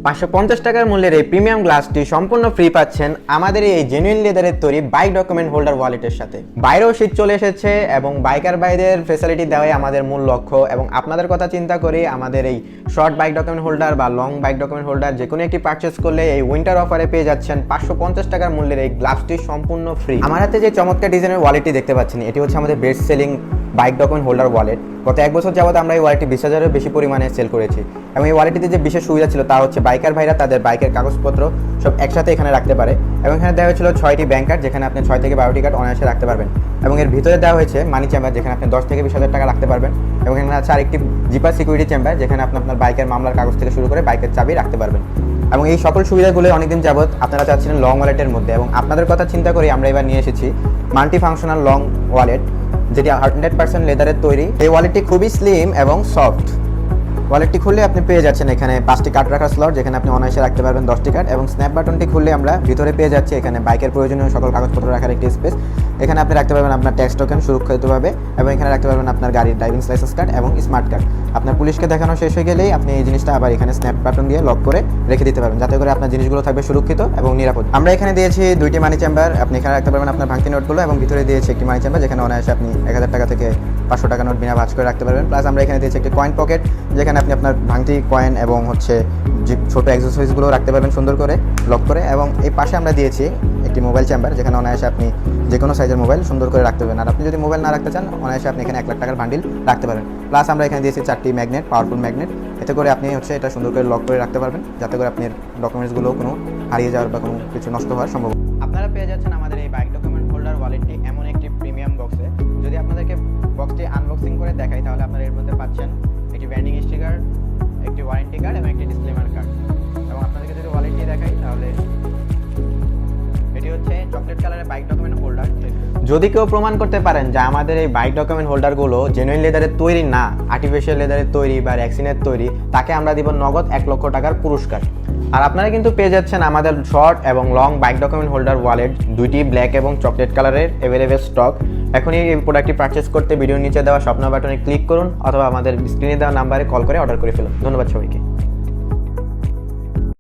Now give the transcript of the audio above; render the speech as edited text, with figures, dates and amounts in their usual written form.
550 টাকার মূল্যের এই প্রিমিয়াম গ্লাসটি সম্পূর্ণ ফ্রি পাচ্ছেন আমাদের এই জেনুইন লেদারের তৈরি বাইক ডকুমেন্ট হোল্ডার ওয়ালেটের সাথে। বাইরেও শীত চলে এসেছে এবং বাইকার ভাইদের ফ্যাসিলিটি দেওয়াই আমাদের মূল লক্ষ্য এবং আপনাদের কথা চিন্তা করে আমাদের এই শর্ট বাইক ডকুমেন্ট হোল্ডার বা লং বাইক ডকুমেন্ট হোল্ডার যে কোনো একটি পারচেস করলে এই উইন্টার অফারে পেয়ে যাচ্ছেন 550 টাকার মূল্যের এই গ্লাসটি সম্পূর্ণ ফ্রি। আমার হাতে যে চমৎকার ডিজাইনের ওয়ালেটটি দেখতে পাচ্ছেন এটি হচ্ছে আমাদের best selling bike document holder wallet. গত 1 বছর যাবত আমরা এই ওয়ালেটটি 20,000-এর বেশি পরিমাণে সেল করেছি এবং এই ওয়ালেটটিতে যে বিশেষ সুবিধা ছিল তা হচ্ছে বাইকার ভাইরা তাদের বাইকের কাগজপত্র সব একসাথে এখানে রাখতে পারে এবং এখানে দেওয়া হয়েছিল 6টি ব্যাংক কার্ড যেখানে আপনি 6 থেকে 12টি কার্ড অনায়াসে রাখতে পারবেন এবং এর ভিতরে দেওয়া হয়েছে মানি চেম্বার যেখানে আপনি 10 থেকে 20,000 টাকা রাখতে পারবেন এবং এখানে আছে আরেকটি জিপার সিকিউরিটি চেম্বার যেখানে আপনি আপনার বাইকের মামলার কাগজ থেকে শুরু করে বাইকের চাবি রাখতে পারবেন এবং এই সকল সুবিধাগুলো অনেকদিন যাবত আপনারা চাচ্ছিলেন লং ওয়ালেটের মধ্যে এবং আপনাদের কথা চিন্তা করে আমরা এবার নিয়ে এসেছি মাল্টি ফাংশনাল লং ওয়ালেট যেটি 100% লেদারের তৈরি। এই ওয়ালেটটি খুবই স্লিম এবং সফট। ওয়ালেটটি খুললে আপনি পেয়ে যাচ্ছেন এখানে 5টি কার্ড রাখার স্লট যেখানে আপনি অনায়াসে রাখতে পারবেন 10টি কার্ড এবং স্ন্যাপ বাটনটি খুললে আমরা ভিতরে পেয়ে যাচ্ছি এখানে বাইকের প্রয়োজনীয় সকল কাগজপত্র রাখার একটি স্পেস। এখানে আপনি রাখতে পারবেন আপনার ট্যাক্স টোকেন সুরক্ষিতভাবে এবং এখানে রাখতে পারবেন আপনার গাড়ির ড্রাইভিং লাইসেন্স কার্ড এবং স্মার্ট কার্ড। আপনার পুলিশকে দেখানো শেষ হয়ে গেলেই আপনি এই জিনিসটা আবার এখানে স্ন্যাপ বাটন দিয়ে লক করে রেখে দিতে পারবেন যাতে করে আপনার জিনিসগুলো থাকবে সুরক্ষিত এবং নিরাপদ। আমরা এখানে দিয়েছি 2টি মানি চেম্বার, আপনি এখানে রাখতে পারবেন আপনার ভাঙতি নোটগুলো এবং ভিতরে দিয়েছি একটি মানি চেম্বার যেখানে অনায়াসে আপনি 1000 টাকা থেকে 500 টাকা নোট বিনা ভাঁজ করে রাখতে পারবেন। প্লাস আমরা এখানে দিয়েছি একটি কয়েন পকেট যেখানে আপনি আপনার ভাঙতি কয়েন এবং হচ্ছে যে ছোটো অ্যাক্সেসরিজগুলো রাখতে পারবেন সুন্দর করে লক করে এবং এই পাশে আমরা দিয়েছি একটি মোবাইল চেম্বার যেখানে অনায়াসে আপনি যে কোনো সাইজের মোবাইল সুন্দর করে রাখতে পারবেন। আর আপনি যদি মোবাইল না রাখতে চান অনায়াসে আপনি এখানে 1 লাখ টাকার বান্ডিল রাখতে পারবেন। প্লাস আমরা এখানে দিয়েছি 4টি ম্যাগনেট, পাওয়ারফুল ম্যাগনেট, এতে করে আপনি হচ্ছে এটা সুন্দর করে লক করে রাখতে পারবেন যাতে করে আপনার ডকুমেন্টসগুলো কোনো হারিয়ে যাওয়ার বা কোনো কিছু নষ্ট হওয়ার সম্ভাবনা। আপনারা পেয়ে যাচ্ছেন আমাদের এই বাইক ডকুমেন্ট হোল্ডার ওয়ালেটটি এমন একটি প্রিমিয়াম বক্সে। যদি আপনাদেরকে বক্সটি আনবক্সিং করে দেখাই তাহলে আপনারা এর মধ্যে পাচ্ছেন একটি ব্র্যান্ডিং স্টিকার, একটি ওয়ারেন্টি কার্ড এবং একটি ডিসক্লেমার কার্ড এবং আপনাদেরকে যদি ওয়ালেটটি দেখাই তাহলে এটি হচ্ছে চকলেট কালারের বাইক ডকুমেন্ট হোল্ডার। যদি কেউ প্রমাণ করতে পারেন যে আমাদের এই বাইক ডকুমেন্ট হোল্ডারগুলো জেনুইন লেদারের তৈরি না, আর্টিফিশিয়াল লেদারের তৈরি বা রেক্সিনের তৈরি, তাকে আমরা দিব নগদ 1 লক্ষ টাকার পুরস্কার। আর আপনারা কিন্তু পেয়ে যাচ্ছেন আমাদের শর্ট এবং long bike document holder wallet 2টি ব্ল্যাক এবং চকলেট কালারের অ্যাভেলেবেল স্টক। এখনই এই প্রোডাক্টটি পারচেস করতে ভিডিওর নিচে দেওয়া স্বপ্ন বাটনে ক্লিক করুন অথবা আমাদের স্ক্রিনে দেওয়া নাম্বারে কল করে অর্ডার করে ফেলুন। ধন্যবাদ সবাইকে।